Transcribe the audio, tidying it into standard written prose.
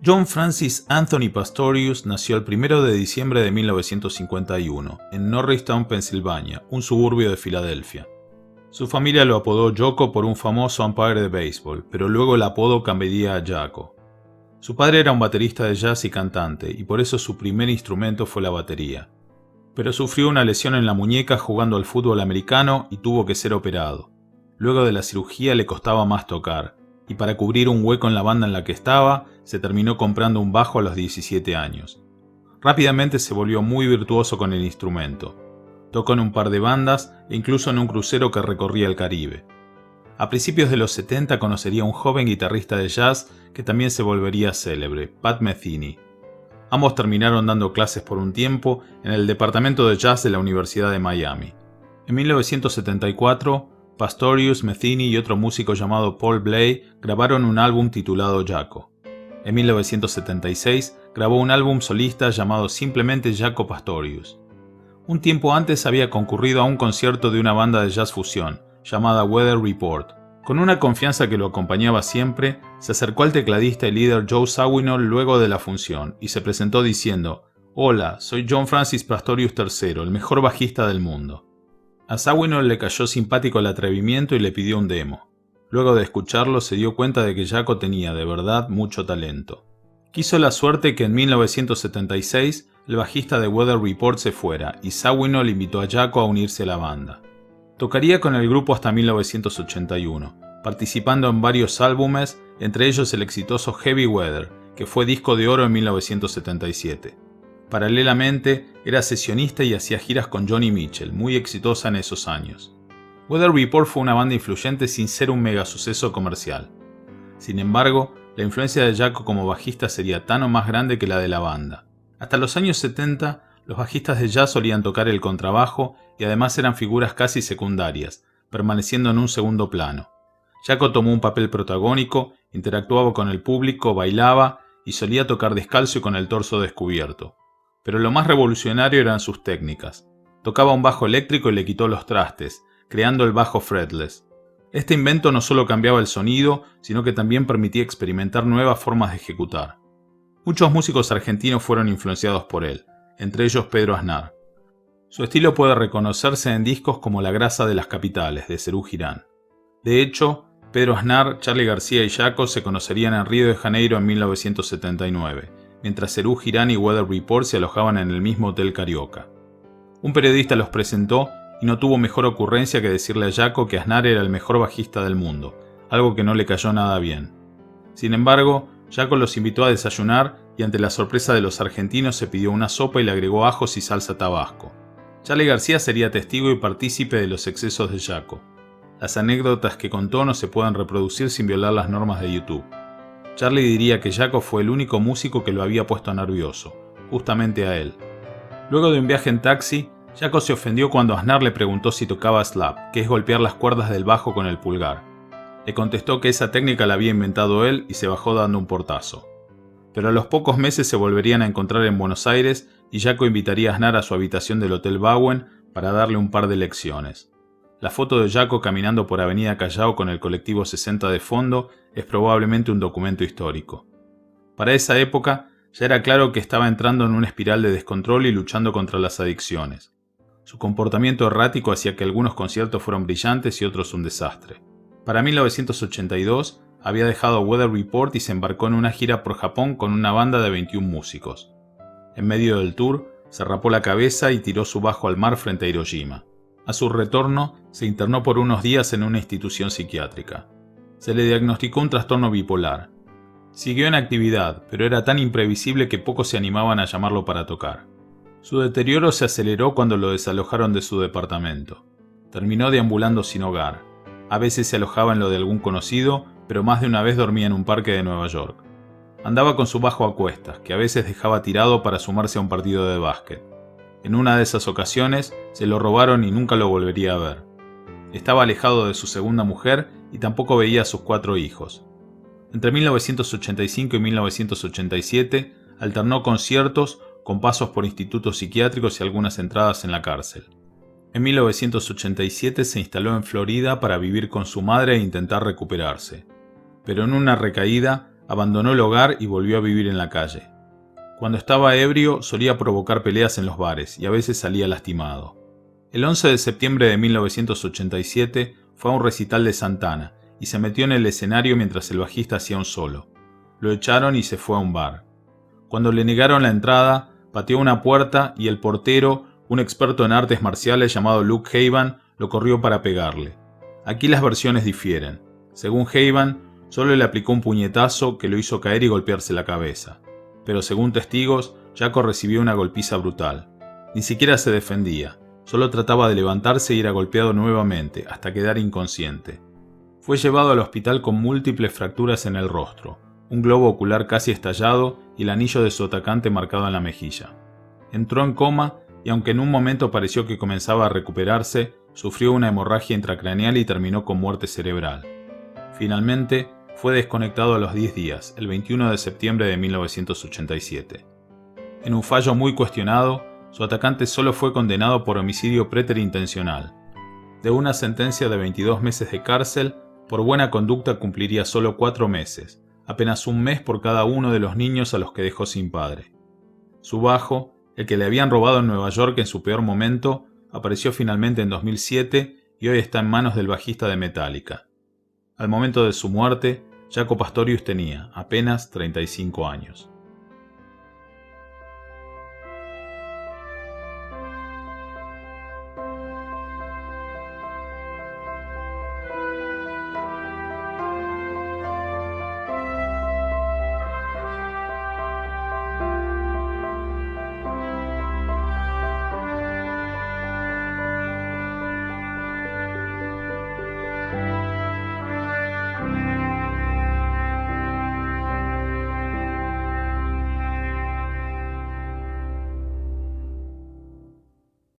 John Francis Anthony Pastorius nació el 1 de diciembre de 1951 en Norristown, Pensilvania, un suburbio de Filadelfia. Su familia lo apodó Yoko por un famoso umpire de béisbol, pero luego el apodo cambiaría a Jaco. Su padre era un baterista de jazz y cantante, y por eso su primer instrumento fue la batería. Pero sufrió una lesión en la muñeca jugando al fútbol americano y tuvo que ser operado. Luego de la cirugía le costaba más tocar, y para cubrir un hueco en la banda en la que estaba, se terminó comprando un bajo a los 17 años. Rápidamente se volvió muy virtuoso con el instrumento. Tocó en un par de bandas e incluso en un crucero que recorría el Caribe. A principios de los 70 conocería a un joven guitarrista de jazz que también se volvería célebre, Pat Metheny. Ambos terminaron dando clases por un tiempo en el departamento de jazz de la Universidad de Miami. En 1974, Pastorius, Metheny y otro músico llamado Paul Bley grabaron un álbum titulado Jaco. En 1976 grabó un álbum solista llamado simplemente Jaco Pastorius. Un tiempo antes había concurrido a un concierto de una banda de jazz fusión, llamada Weather Report. Con una confianza que lo acompañaba siempre, se acercó al tecladista y líder Joe Zawinul luego de la función y se presentó diciendo: «Hola, soy John Francis Pastorius III, el mejor bajista del mundo». A Zawinul le cayó simpático el atrevimiento y le pidió un demo. Luego de escucharlo se dio cuenta de que Jaco tenía de verdad mucho talento. Quiso la suerte que en 1976 el bajista de Weather Report se fuera y Zawinul invitó a Jaco a unirse a la banda. Tocaría con el grupo hasta 1981, participando en varios álbumes, entre ellos el exitoso Heavy Weather, que fue disco de oro en 1977. Paralelamente, era sesionista y hacía giras con Joni Mitchell, muy exitosa en esos años. Weather Report fue una banda influyente sin ser un mega suceso comercial. Sin embargo, la influencia de Jaco como bajista sería tan o más grande que la de la banda. Hasta los años 70, los bajistas de jazz solían tocar el contrabajo y además eran figuras casi secundarias, permaneciendo en un segundo plano. Jaco tomó un papel protagónico, interactuaba con el público, bailaba y solía tocar descalzo y con el torso descubierto. Pero lo más revolucionario eran sus técnicas. Tocaba un bajo eléctrico y le quitó los trastes, creando el bajo fretless. Este invento no solo cambiaba el sonido, sino que también permitía experimentar nuevas formas de ejecutar. Muchos músicos argentinos fueron influenciados por él, entre ellos Pedro Aznar. Su estilo puede reconocerse en discos como La grasa de las capitales, de Serú Girán. De hecho, Pedro Aznar, Charly García y Jaco se conocerían en Río de Janeiro en 1979, mientras Serú Girán y Weather Report se alojaban en el mismo hotel Carioca. Un periodista los presentó y no tuvo mejor ocurrencia que decirle a Jaco que Aznar era el mejor bajista del mundo, algo que no le cayó nada bien. Sin embargo, Jaco los invitó a desayunar y ante la sorpresa de los argentinos se pidió una sopa y le agregó ajos y salsa tabasco. Charly García sería testigo y partícipe de los excesos de Jaco. Las anécdotas que contó no se pueden reproducir sin violar las normas de YouTube. Charly diría que Jaco fue el único músico que lo había puesto nervioso, justamente a él. Luego de un viaje en taxi, Jaco se ofendió cuando Aznar le preguntó si tocaba slap, que es golpear las cuerdas del bajo con el pulgar. Le contestó que esa técnica la había inventado él y se bajó dando un portazo. Pero a los pocos meses se volverían a encontrar en Buenos Aires y Jaco invitaría a Aznar a su habitación del Hotel Bowen para darle un par de lecciones. La foto de Jaco caminando por Avenida Callao con el colectivo 60 de fondo es probablemente un documento histórico. Para esa época ya era claro que estaba entrando en una espiral de descontrol y luchando contra las adicciones. Su comportamiento errático hacía que algunos conciertos fueran brillantes y otros un desastre. Para 1982 había dejado Weather Report y se embarcó en una gira por Japón con una banda de 21 músicos. En medio del tour, se rapó la cabeza y tiró su bajo al mar frente a Hiroshima. A su retorno, se internó por unos días en una institución psiquiátrica. Se le diagnosticó un trastorno bipolar. Siguió en actividad, pero era tan imprevisible que pocos se animaban a llamarlo para tocar. Su deterioro se aceleró cuando lo desalojaron de su departamento. Terminó deambulando sin hogar. A veces se alojaba en lo de algún conocido, pero más de una vez dormía en un parque de Nueva York. Andaba con su bajo a cuestas, que a veces dejaba tirado para sumarse a un partido de básquet. En una de esas ocasiones se lo robaron y nunca lo volvería a ver. Estaba alejado de su segunda mujer y tampoco veía a sus 4 hijos. Entre 1985 y 1987 alternó conciertos con pasos por institutos psiquiátricos y algunas entradas en la cárcel. En 1987 se instaló en Florida para vivir con su madre e intentar recuperarse. Pero en una recaída abandonó el hogar y volvió a vivir en la calle. Cuando estaba ebrio solía provocar peleas en los bares y a veces salía lastimado. El 11 de septiembre de 1987 fue a un recital de Santana y se metió en el escenario mientras el bajista hacía un solo. Lo echaron y se fue a un bar. Cuando le negaron la entrada, pateó una puerta y el portero, un experto en artes marciales llamado Luke Haven, lo corrió para pegarle. Aquí las versiones difieren. Según Haven, solo le aplicó un puñetazo que lo hizo caer y golpearse la cabeza. Pero según testigos, Jacko recibió una golpiza brutal. Ni siquiera se defendía, solo trataba de levantarse y era golpeado nuevamente hasta quedar inconsciente. Fue llevado al hospital con múltiples fracturas en el rostro, un globo ocular casi estallado y el anillo de su atacante marcado en la mejilla. Entró en coma y aunque en un momento pareció que comenzaba a recuperarse, sufrió una hemorragia intracraneal y terminó con muerte cerebral. Finalmente, fue desconectado a los 10 días, el 21 de septiembre de 1987. En un fallo muy cuestionado, su atacante solo fue condenado por homicidio preterintencional. De una sentencia de 22 meses de cárcel, por buena conducta cumpliría solo 4 meses, apenas un mes por cada uno de los niños a los que dejó sin padre. Su bajo, el que le habían robado en Nueva York en su peor momento, apareció finalmente en 2007 y hoy está en manos del bajista de Metallica. Al momento de su muerte, Jaco Pastorius tenía apenas 35 años.